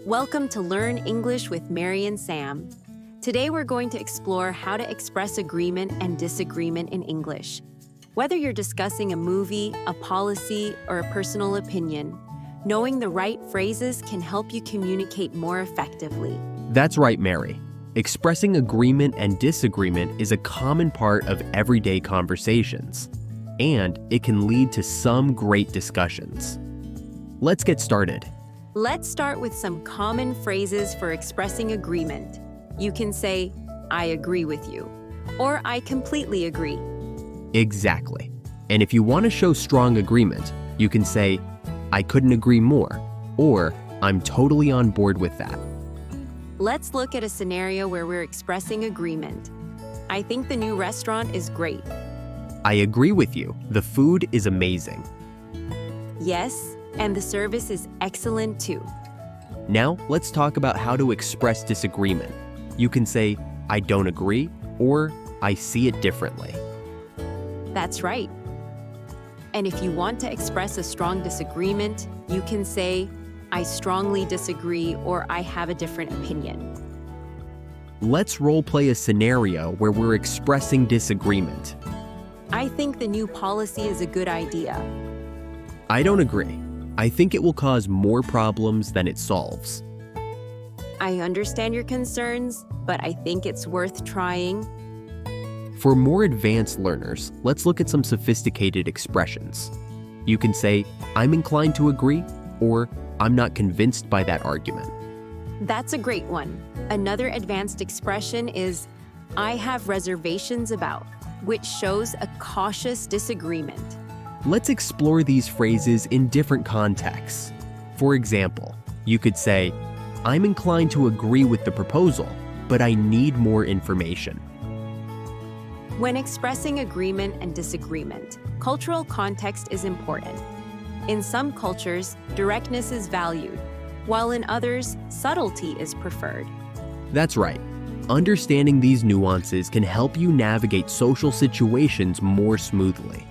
Welcome to Learn English with Mary and Sam. Today we're going to explore how to express agreement and disagreement in English. Whether you're discussing a movie, a policy, or a personal opinion, knowing the right phrases can help you communicate more effectively. That's right, Mary. Expressing agreement and disagreement is a common part of everyday conversations, and it can lead to some great discussions. Let's get started. Let's start with some common phrases for expressing agreement. You can say, I agree with you, or I completely agree. Exactly. And if you want to show strong agreement, you can say, I couldn't agree more, or I'm totally on board with that. Let's look at a scenario where we're expressing agreement. I think the new restaurant is great. I agree with you. The food is amazing. Yes, and the service is excellent too. Now, let's talk about how to express disagreement. You can say, I don't agree, or I see it differently. That's right. And if you want to express a strong disagreement, you can say, I strongly disagree, or I have a different opinion. Let's role play a scenario where we're expressing disagreement. I think the new policy is a good idea. I don't agree. I think it will cause more problems than it solves. I understand your concerns, but I think it's worth trying. For more advanced learners, let's look at some sophisticated expressions. You can say, I'm inclined to agree, or I'm not convinced by that argument. That's a great one. Another advanced expression is, I have reservations about, which shows a cautious disagreement. Let's explore these phrases in different contexts. For example, you could say, I'm inclined to agree with the proposal, but I need more information. When expressing agreement and disagreement, cultural context is important. In some cultures, directness is valued, while in others, subtlety is preferred. That's right. Understanding these nuances can help you navigate social situations more smoothly.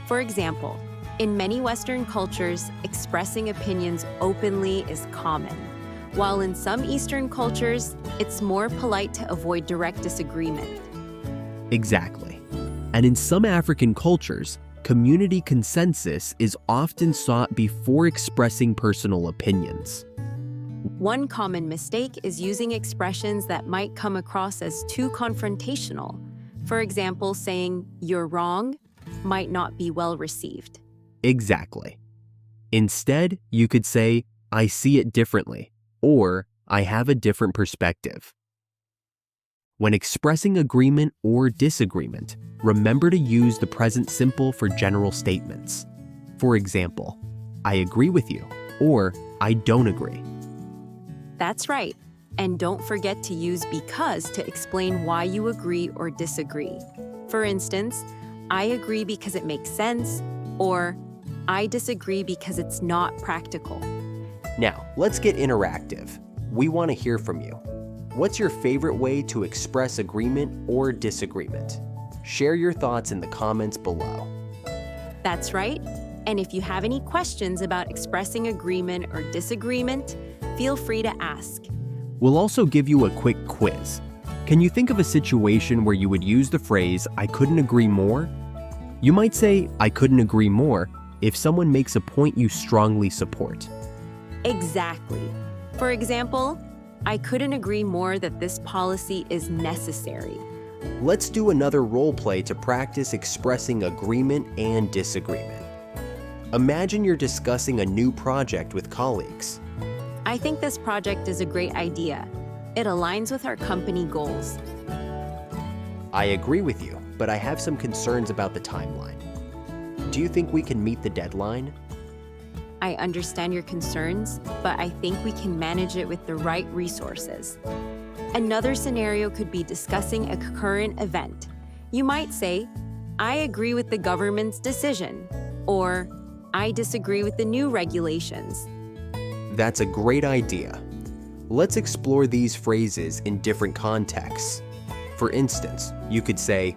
For example, in many Western cultures, expressing opinions openly is common, while in some Eastern cultures, it's more polite to avoid direct disagreement. Exactly. And in some African cultures, community consensus is often sought before expressing personal opinions. One common mistake is using expressions that might come across as too confrontational. For example, saying, you're wrong, might not be well received. Exactly. Instead, you could say, I see it differently, or I have a different perspective. When expressing agreement or disagreement, remember to use the present simple for general statements. For example, I agree with you, or I don't agree. That's right. And don't forget to use because to explain why you agree or disagree. For instance, I agree because it makes sense, or I disagree because it's not practical. Now, let's get interactive. We want to hear from you. What's your favorite way to express agreement or disagreement? Share your thoughts in the comments below. That's right. And if you have any questions about expressing agreement or disagreement, feel free to ask. We'll also give you a quick quiz. Can you think of a situation where you would use the phrase, I couldn't agree more? You might say, I couldn't agree more, if someone makes a point you strongly support. Exactly. For example, I couldn't agree more that this policy is necessary. Let's do another role play to practice expressing agreement and disagreement. Imagine you're discussing a new project with colleagues. I think this project is a great idea. It aligns with our company goals. I agree with you, but I have some concerns about the timeline. Do you think we can meet the deadline? I understand your concerns, but I think we can manage it with the right resources. Another scenario could be discussing a current event. You might say, I agree with the government's decision, or I disagree with the new regulations. That's a great idea. Let's explore these phrases in different contexts. For instance, you could say,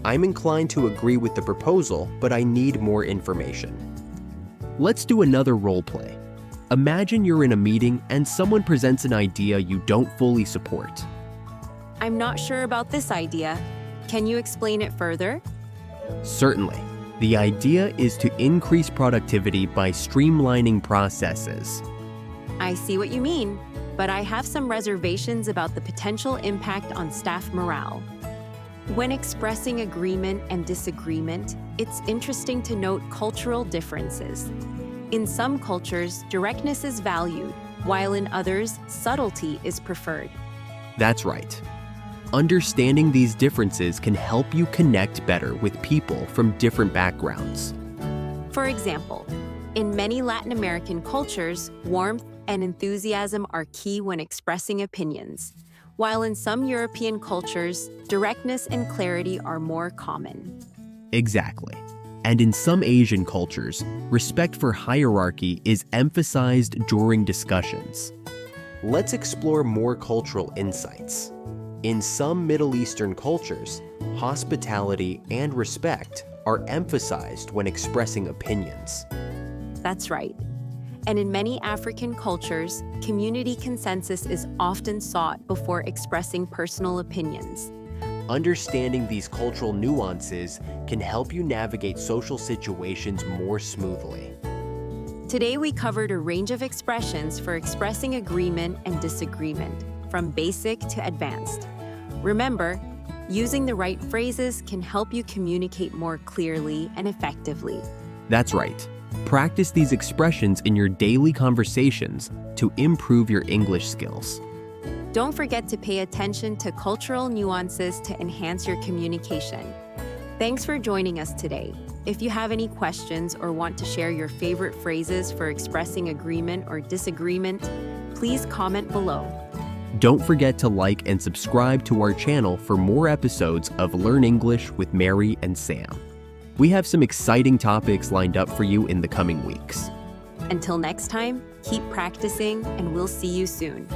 I'm inclined to agree with the proposal, but I need more information. Let's do another role play. Imagine you're in a meeting and someone presents an idea you don't fully support. I'm not sure about this idea. Can you explain it further? Certainly. The idea is to increase productivity by streamlining processes. I see what you mean, but I have some reservations about the potential impact on staff morale. When expressing agreement and disagreement, it's interesting to note cultural differences. In some cultures, directness is valued, while in others, subtlety is preferred. That's right. Understanding these differences can help you connect better with people from different backgrounds. For example, in many Latin American cultures, warmth and enthusiasm are key when expressing opinions, while in some European cultures, directness and clarity are more common. Exactly. And in some Asian cultures, respect for hierarchy is emphasized during discussions. Let's explore more cultural insights. In some Middle Eastern cultures, hospitality and respect are emphasized when expressing opinions. That's right. And in many African cultures, community consensus is often sought before expressing personal opinions. Understanding these cultural nuances can help you navigate social situations more smoothly. Today, we covered a range of expressions for expressing agreement and disagreement, from basic to advanced. Remember, using the right phrases can help you communicate more clearly and effectively. That's right. Practice these expressions in your daily conversations to improve your English skills. Don't forget to pay attention to cultural nuances to enhance your communication. Thanks for joining us today. If you have any questions or want to share your favorite phrases for expressing agreement or disagreement, please comment below. Don't forget to like and subscribe to our channel for more episodes of Learn English with Mary and Sam. We have some exciting topics lined up for you in the coming weeks. Until next time, keep practicing and we'll see you soon.